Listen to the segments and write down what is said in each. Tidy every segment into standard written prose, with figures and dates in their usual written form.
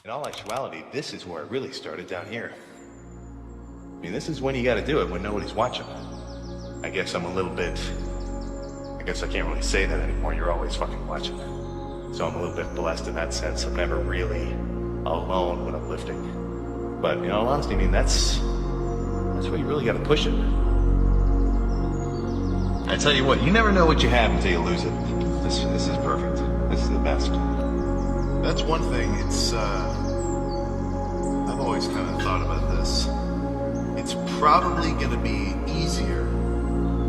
In all actuality, this is where it really started down here. I mean, this is when you gotta do it, when nobody's watching. I guess I can't really say that anymore. You're always fucking watching. So I'm a little bit blessed in that sense. I'm never really alone when I'm lifting. But in all honesty, I mean, that's where you really gotta push it. I tell you what, you never know what you have until you lose it. This is perfect. This is the best. That's one thing. It's I've always kind of thought about this. It's probably going to be easier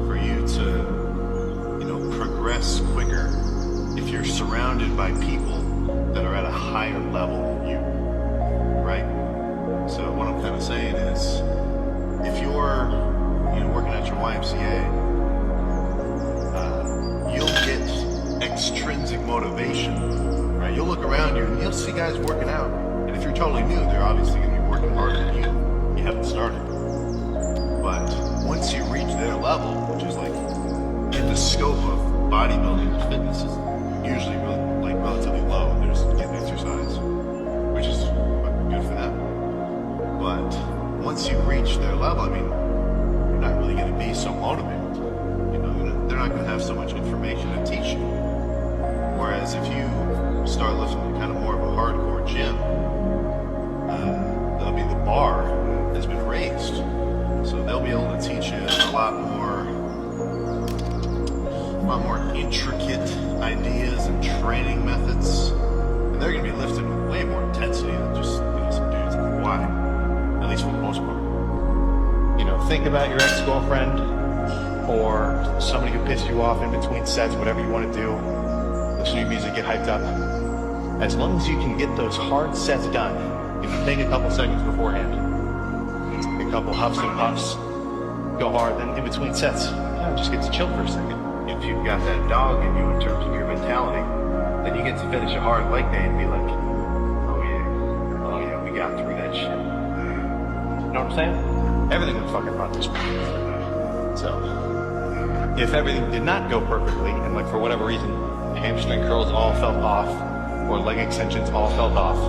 for you to, progress quicker if you're surrounded by people that are at a higher level than you, right? So what I'm kind of saying is, if you're, working at your YMCA, you'll get extrinsic motivation, right? You'll look around you and you'll see guys working out, and if you're totally new, they're obviously going to be working harder than you. You haven't started. But once you reach their level, which is like in the scope of bodybuilding and fitness, is usually relatively low. There's getting exercise, which is good for them. But once you reach their level, I mean, you're not really going to be so motivated. They're not going to have so much information to teach you. Whereas if you start lifting kind of more of a hardcore gym, the bar has been raised. So they'll be able to teach you a lot more intricate ideas and training methods. And they're going to be lifting with way more intensity than just some dudes in the Y. At least for the most part. Think about your ex-girlfriend or somebody who pissed you off in between sets, whatever you want to do. Listen to your music, get hyped up. As long as you can get those hard sets done, if you take a couple seconds beforehand, a couple huffs and puffs, go hard, then in between sets, just get to chill for a second. If you've got that dog in you in terms of your mentality, then you get to finish a hard leg day and be like, oh yeah, we got through that shit. You know what I'm saying? Everything would fucking run this way. So, if everything did not go perfectly, and for whatever reason, hamstring curls all fell off, or leg extensions all fell off,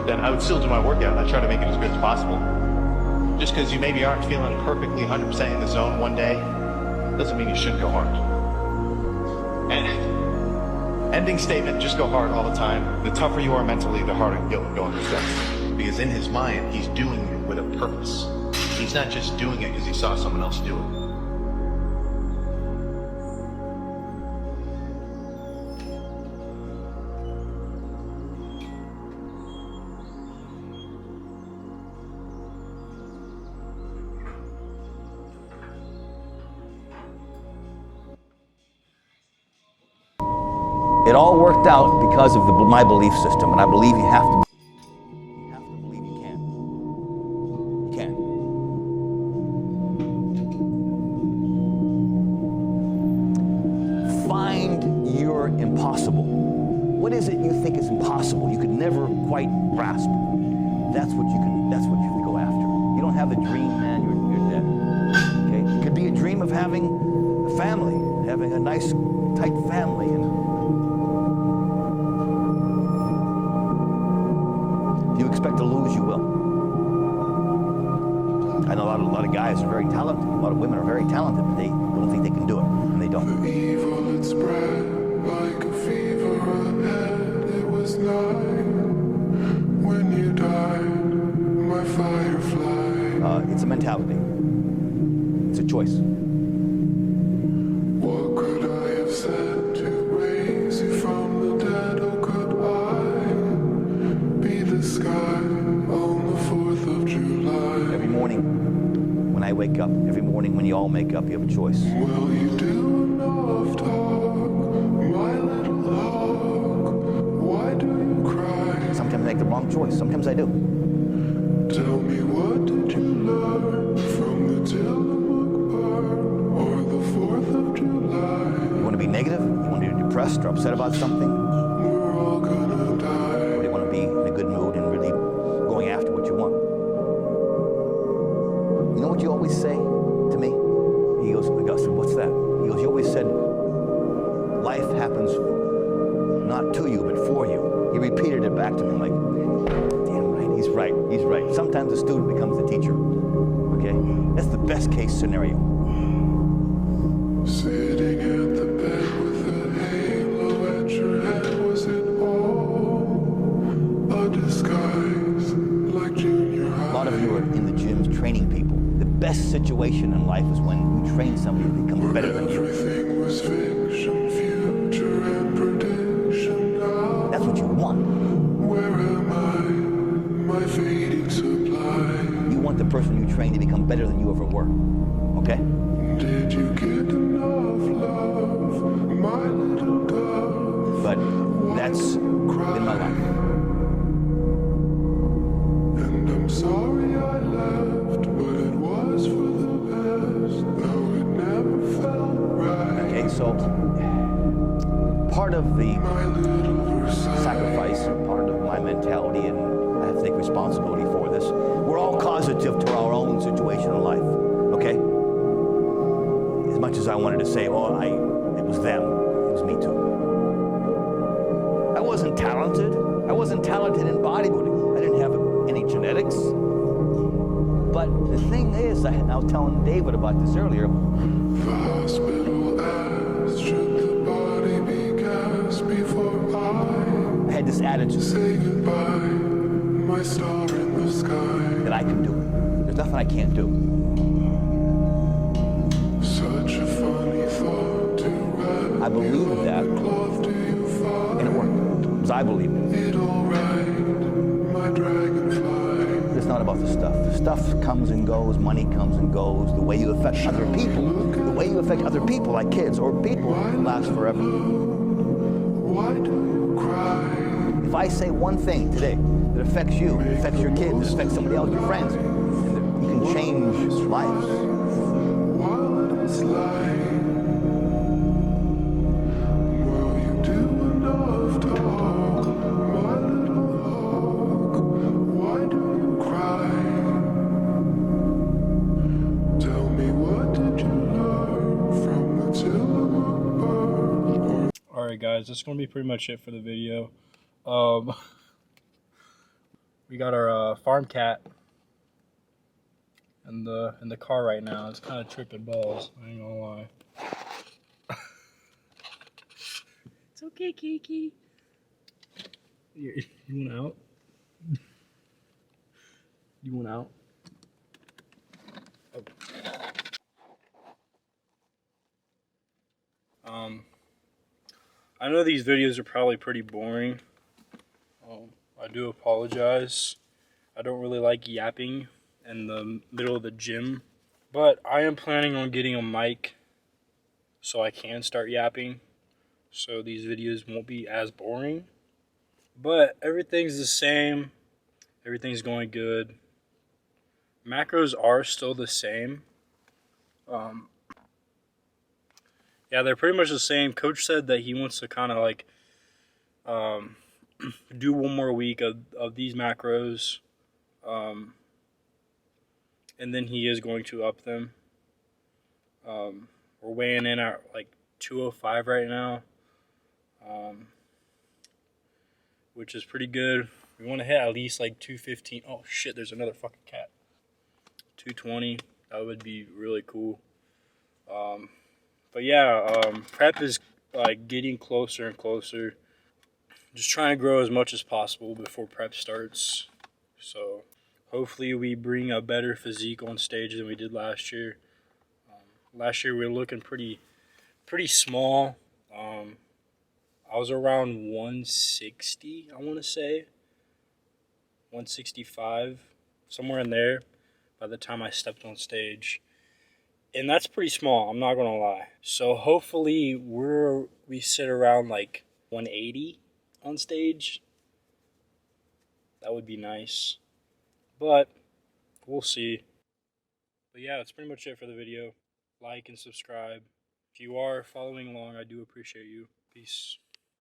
then I would still do my workout and I'd try to make it as good as possible. Just because you maybe aren't feeling perfectly 100% in the zone one day, doesn't mean you shouldn't go hard. And ending statement, just go hard all the time. The tougher you are mentally, the harder you'll go in the steps. Because in his mind, he's doing it with a purpose. He's not just doing it because he saw someone else do it. It all worked out because of my belief system, and I believe you have to believe you can. You can. Find your impossible. What is it you think is impossible? You could never quite grasp. That's what you can go after. You don't have the dream, man, you're dead. Okay? It could be a dream of having a family, having a nice, tight family, and expect to lose, you will. I know a lot of guys are very talented. A lot of women are very talented, but they don't think they can do it, and they don't. The evil had spread like a fever ahead. It was night when you died, my firefly. It's a mentality. It's a choice. What could I have said to raise you from the dead? Oh, could I be the sky on the 4th of July? Every morning when I wake up, every morning when you all make up, you have a choice. Well, you do enough talk, my little hawk. Why do you cry? Sometimes I make the wrong choice. Sometimes I do. Tell me, what did you learn from the Tillamook burn or the 4th of July? You want to be negative? You want to be depressed or upset about something? We're all gonna die. Or do you want to be in a good mood and really going after what you want? You know what you always say to me? He goes, Augustine, what's that? He goes, you always said, life happens not to you, but for you. He repeated it back back to me. I'm like, damn right, he's right, he's right. Sometimes the student becomes the teacher, okay? That's the best case scenario. Sitting at the bed with a halo at your head, was it all a disguise like junior high? A lot of you are in the gyms training people. The best situation in life is when you train somebody to become better than you. Everything was fiction, future and prediction. Now, That's what you want. where am I? My fading supply. You want the person you train to become better than you ever were, okay? Did you get enough love, my little dove? But that's been my life. And I'm sorry I left, but it was for the best, though it never felt right. Okay, so part of the My little Versailles. sacrifice, part of my mentality, and I have to take responsibility for this. We're all causative to our own situation in life, okay? As much as I wanted to say, oh, it was them, it was me too. I wasn't talented. I wasn't talented in bodybuilding. I didn't have any genetics. But the thing is, I was telling David about this earlier, The hospital asked, should the body be cast before I had this attitude say goodbye, my star in the sky? that I can do it. There's nothing I can't do. Such a funny thought to wrap I believed that, cloth to you far. and it worked. Because I believed it. It'll ride my dragonfly. It's not about the stuff. The stuff comes and goes, money comes and goes. The way you affect other people, like kids or people, lasts forever. Why do you cry? If I say one thing today that affects you, that affects your kids, that affects somebody else, your friends, and that you can change lives. While it is light, will you do enough to hold my little hawk? Why do you cry? Tell me, what did you learn from the Tillamook bird? Alright guys, that's going to be pretty much it for the video. We got our farm cat in the car right now. It's kind of tripping balls, I ain't gonna lie. It's okay, Kiki. You want out? You want out? Oh. I know these videos are probably pretty boring. I do apologize. I don't really like yapping in the middle of the gym, but I am planning on getting a mic so I can start yapping, so these videos won't be as boring. But everything's the same. Everything's going good. Macros are still the same. Yeah, they're pretty much the same. Coach said that he wants to kind of like do one more week of these macros, and then he is going to up them. We're weighing in at like 205 right now, which is pretty good. We want to hit at least like 215. Oh shit, there's another fucking cat. 220, that would be really cool. But yeah, prep is like getting closer and closer. Just trying to grow as much as possible before prep starts. So hopefully we bring a better physique on stage than we did last year. Last year we were looking pretty small. I was around 160, I want to say. 165, somewhere in there by the time I stepped on stage. And that's pretty small, I'm not gonna lie. So hopefully we sit around like 180 on stage. That would be nice. But we'll see. But yeah, that's pretty much it for the video. Like and subscribe. If you are following along, I do appreciate you. Peace.